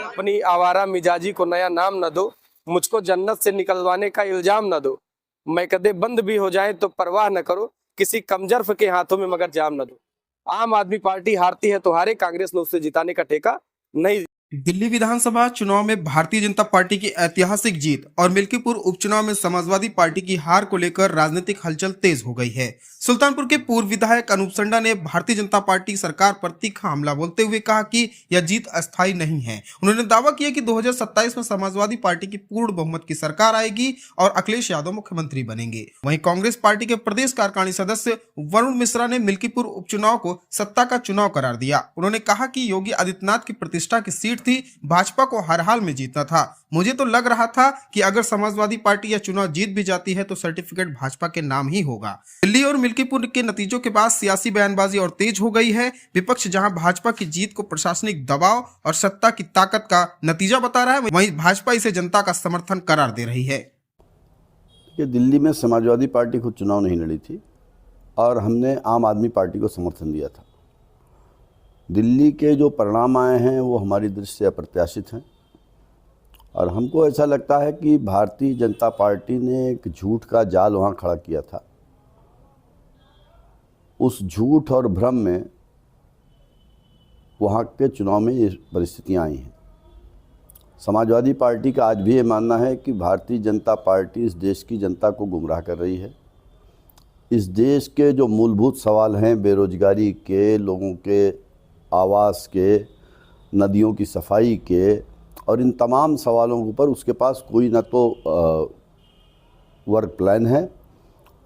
अपनी आवारा मिजाजी को नया नाम न दो, मुझको जन्नत से निकलवाने का इल्जाम न दो। मैं कदे बंद भी हो जाए तो परवाह न करो, किसी कमजर्फ के हाथों में मगर जाम न दो। आम आदमी पार्टी हारती है तो हारे, कांग्रेस ने उससे जिताने का ठेका नहीं। दिल्ली विधानसभा चुनाव में भारतीय जनता पार्टी की ऐतिहासिक जीत और मिल्कीपुर उपचुनाव में समाजवादी पार्टी की हार को लेकर राजनीतिक हलचल तेज हो गई है। सुल्तानपुर के पूर्व विधायक अनूप संडा ने भारतीय जनता पार्टी सरकार पर तीखा हमला बोलते हुए कहा कि यह जीत अस्थायी नहीं है। उन्होंने दावा किया कि 2027 में समाजवादी पार्टी की पूर्ण बहुमत की सरकार आएगी और अखिलेश यादव मुख्यमंत्री बनेंगे। वहीं कांग्रेस पार्टी के प्रदेश कार्यकारिणी सदस्य वरुण मिश्रा ने मिल्कीपुर उपचुनाव को सत्ता का चुनाव करार दिया। उन्होंने कहा कि योगी आदित्यनाथ की प्रतिष्ठा की सीट थी, भाजपा को हर हाल में जीतना था। मुझे तो लग रहा था कि अगर समाजवादी पार्टी यह चुनाव जीत भी जाती है तो सर्टिफिकेट भाजपा के नाम ही होगा। दिल्ली और मिल्कीपुर के नतीजों के बाद सियासी बयानबाजी और तेज हो गई है। विपक्ष जहां भाजपा की जीत को प्रशासनिक दबाव और सत्ता की ताकत का नतीजा बता रहा है, वहीं भाजपा इसे जनता का समर्थन करार दे रही है। कि दिल्ली में समाजवादी पार्टी खुद चुनाव नहीं लड़ी थी और हमने आम आदमी पार्टी को समर्थन दिया था। दिल्ली के जो परिणाम आए हैं वो हमारी दृष्टि से अप्रत्याशित हैं और हमको ऐसा लगता है कि भारतीय जनता पार्टी ने एक झूठ का जाल वहाँ खड़ा किया था। उस झूठ और भ्रम में वहाँ के चुनाव में ये परिस्थितियाँ आई हैं। समाजवादी पार्टी का आज भी ये मानना है कि भारतीय जनता पार्टी इस देश की जनता को गुमराह कर रही है। इस देश के जो मूलभूत सवाल हैं, बेरोजगारी के, लोगों के आवास के, नदियों की सफाई के और इन तमाम सवालों के ऊपर उसके पास कोई ना तो वर्क प्लान है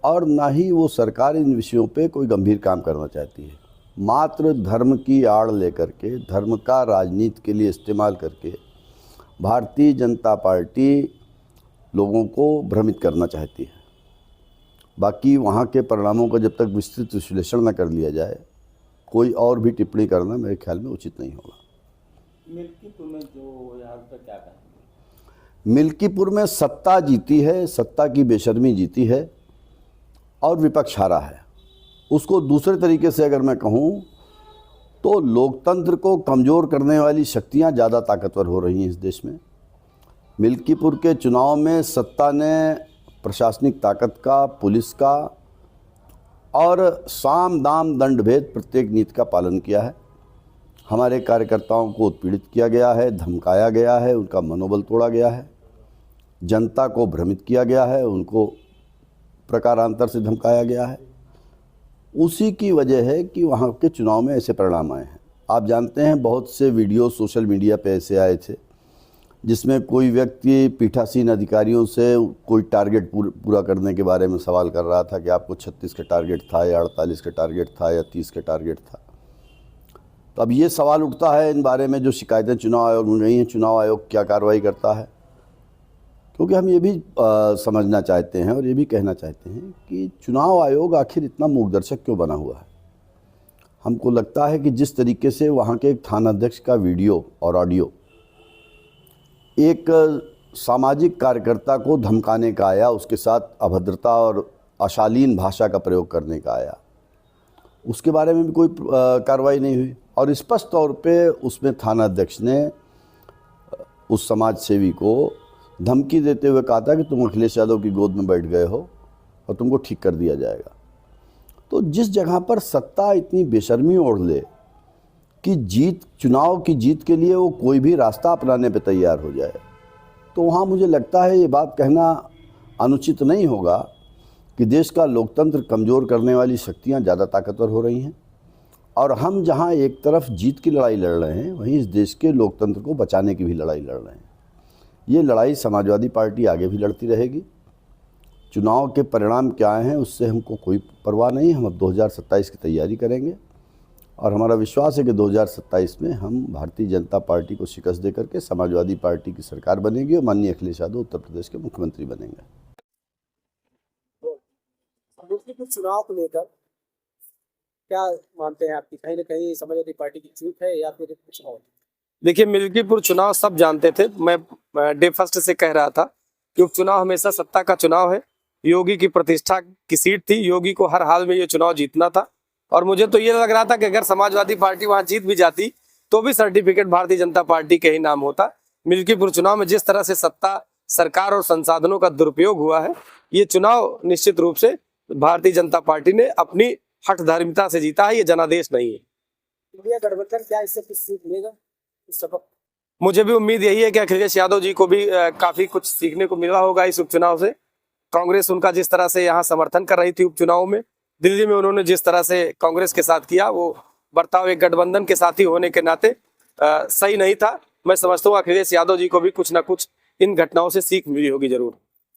और ना ही वो सरकार इन विषयों पे कोई गंभीर काम करना चाहती है। मात्र धर्म की आड़ लेकर के, धर्म का राजनीति के लिए इस्तेमाल करके भारतीय जनता पार्टी लोगों को भ्रमित करना चाहती है। बाकी वहाँ के परिणामों का जब तक विस्तृत विश्लेषण न कर लिया जाए, कोई और भी टिप्पणी करना मेरे ख्याल में उचित नहीं होगा। मिल्कीपुर में जो यहाँ पर क्या कहेंगे? मिल्कीपुर में सत्ता जीती है, सत्ता की बेशर्मी जीती है और विपक्ष हारा है। उसको दूसरे तरीके से अगर मैं कहूँ तो लोकतंत्र को कमज़ोर करने वाली शक्तियाँ ज़्यादा ताकतवर हो रही हैं इस देश में। मिल्कीपुर के चुनाव में सत्ता ने प्रशासनिक ताकत का, पुलिस का और साम दाम दंड भेद प्रत्येक नीति का पालन किया है। हमारे कार्यकर्ताओं को उत्पीड़ित किया गया है, धमकाया गया है, उनका मनोबल तोड़ा गया है, जनता को भ्रमित किया गया है, उनको प्रकारांतर से धमकाया गया है। उसी की वजह है कि वहाँ के चुनाव में ऐसे परिणाम आए हैं। आप जानते हैं बहुत से वीडियो सोशल मीडिया पे ऐसे आए थे जिसमें कोई व्यक्ति पीठासीन अधिकारियों से कोई टारगेट पूरा करने के बारे में सवाल कर रहा था कि आपको 36 का टारगेट था या 48 का टारगेट था या 30 का टारगेट था। तो अब ये सवाल उठता है इन बारे में जो शिकायतें चुनाव आयोग में गई हैं, चुनाव आयोग क्या कार्रवाई करता है? क्योंकि हम ये भी समझना चाहते हैं और ये भी कहना चाहते हैं कि चुनाव आयोग आखिर इतना मूकदर्शक क्यों बना हुआ है। हमको लगता है कि जिस तरीके से वहाँ के एक थानाध्यक्ष का वीडियो और ऑडियो एक सामाजिक कार्यकर्ता को धमकाने का आया, उसके साथ अभद्रता और अशालीन भाषा का प्रयोग करने का आया, उसके बारे में भी कोई कार्रवाई नहीं हुई और स्पष्ट तौर पे उसमें थानाध्यक्ष ने उस समाज सेवी को धमकी देते हुए कहा था कि तुम अखिलेश यादव की गोद में बैठ गए हो और तुमको ठीक कर दिया जाएगा। तो जिस जगह पर सत्ता इतनी बेशर्मी ओढ़ ले कि चुनाव की जीत के लिए वो कोई भी रास्ता अपनाने पे तैयार हो जाए, तो वहाँ मुझे लगता है ये बात कहना अनुचित नहीं होगा कि देश का लोकतंत्र कमज़ोर करने वाली शक्तियाँ ज़्यादा ताकतवर हो रही हैं और हम जहाँ एक तरफ जीत की लड़ाई लड़ रहे हैं, वहीं इस देश के लोकतंत्र को बचाने की भी लड़ाई लड़ रहे हैं। ये लड़ाई समाजवादी पार्टी आगे भी लड़ती रहेगी। चुनाव के परिणाम क्या हैं उससे हमको कोई परवाह नहीं। हम अब 2027 की तैयारी करेंगे और हमारा विश्वास है कि 2027 में हम भारतीय जनता पार्टी को शिकस्त दे करके समाजवादी पार्टी की सरकार बनेगी और माननीय अखिलेश यादव उत्तर प्रदेश के मुख्यमंत्री बनेंगे। चुनाव को लेकर क्या मानते हैं आपकी, कहीं ना कहीं समाजवादी पार्टी की चूक है या फिर कुछ और? देखिए, मिल्कीपुर चुनाव सब जानते थे। मैं डे फर्स्ट से कह रहा था कि उपचुनाव हमेशा सत्ता का चुनाव है। योगी की प्रतिष्ठा की सीट थी, योगी को हर हाल में ये चुनाव जीतना था और मुझे तो ये लग रहा था कि अगर समाजवादी पार्टी वहां जीत भी जाती तो भी सर्टिफिकेट भारतीय जनता पार्टी के ही नाम होता। मिल्कीपुर चुनाव में जिस तरह से सत्ता, सरकार और संसाधनों का दुरुपयोग हुआ है, ये चुनाव निश्चित रूप से भारतीय जनता पार्टी ने अपनी हठधर्मिता से जीता है, ये जनादेश नहीं है। इंडिया गठबंधन क्या इससे कुछ सीख लेगा, कुछ सबक? मुझे भी उम्मीद यही है कि अखिलेश यादव जी को भी काफी कुछ सीखने को मिला होगा इस उपचुनाव से। कांग्रेस उनका जिस तरह से यहाँ समर्थन कर रही थी उपचुनाव में, दिल्ली में उन्होंने जिस तरह से कांग्रेस के साथ किया, वो बर्ताव एक गठबंधन के साथी होने के नाते सही नहीं था। मैं समझता हूँ अखिलेश यादव जी को भी कुछ ना कुछ इन घटनाओं से सीख मिली होगी जरूर।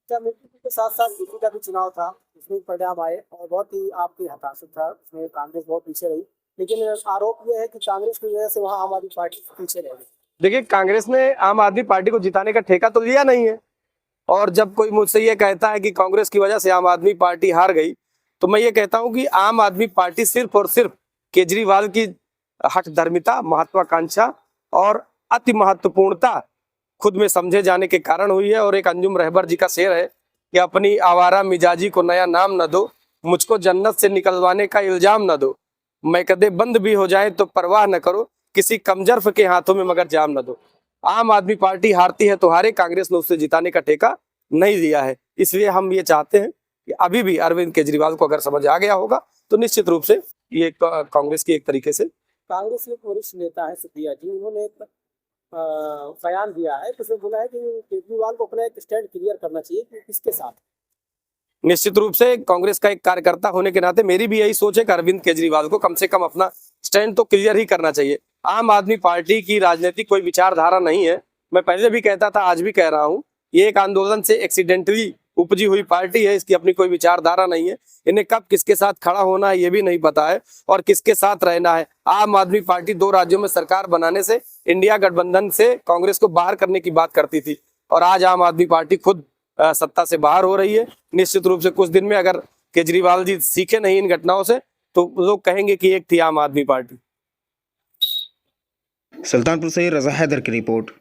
क्या मिल्कीपुर के साथ साथ यूपी का भी चुनाव था, उसमें परिणाम आए और बहुत ही आपकी हताशा था, उसमें कांग्रेस बहुत पीछे रही, लेकिन आरोप यह है कि कांग्रेस की वजह से वहाँ आम आदमी पार्टी पीछे रह गई। देखिए, कांग्रेस ने आम आदमी पार्टी को जिताने का ठेका तो लिया नहीं है, और जब कोई मुझसे ये कहता है कि कांग्रेस की वजह से आम आदमी पार्टी हार गई, तो मैं ये कहता हूं कि आम आदमी पार्टी सिर्फ और सिर्फ केजरीवाल की हठधर्मिता, महत्वाकांक्षा और अति महत्वपूर्णता खुद में समझे जाने के कारण हुई है। और एक अंजुम रहबर जी का शेर है कि अपनी आवारा मिजाजी को नया नाम न दो, मुझको जन्नत से निकलवाने का इल्जाम न दो, मैं कदे बंद भी हो जाए तो परवाह न करो, किसी कमजर्फ के हाथों में मगर जाम न दो। आम आदमी पार्टी हारती है तो हारे, कांग्रेस ने उससे जिताने का ठेका नहीं लिया है। इसलिए हम ये चाहते हैं कि अभी भी अरविंद केजरीवाल को अगर समझ आ गया होगा तो निश्चित रूप से ये कांग्रेस की एक तरीके से। कांग्रेस के एक वरिष्ठ नेता है सिद्धिया जी, उन्होंने एक बयान दिया है, उसमें बोला है कि केजरीवाल को अपना एक स्टैंड क्लियर करना चाहिए कि किसके साथ। निश्चित रूप से कांग्रेस का एक कार्यकर्ता होने के नाते मेरी भी यही सोच है कि अरविंद केजरीवाल को कम से कम अपना स्टैंड तो क्लियर ही करना चाहिए। आम आदमी पार्टी की राजनीतिक कोई विचारधारा नहीं है। मैं पहले भी कहता था, आज भी कह रहा हूं, ये एक आंदोलन से एक्सीडेंटली उपजी हुई पार्टी है, इसकी अपनी कोई विचारधारा नहीं है। इन्हें कब किसके साथ खड़ा होना है ये भी नहीं पता है, और किसके साथ रहना है। आम आदमी पार्टी 2 राज्यों में सरकार बनाने से, इंडिया गठबंधन से कांग्रेस को बाहर करने की बात करती थी, और आज आम आदमी पार्टी खुद सत्ता से बाहर हो रही है। निश्चित रूप से कुछ दिन में अगर केजरीवाल जी सीखे नहीं इन घटनाओं से, तो लोग कहेंगे कि एक थी आम आदमी पार्टी। सुल्तानपुर से रजा हैदर की रिपोर्ट।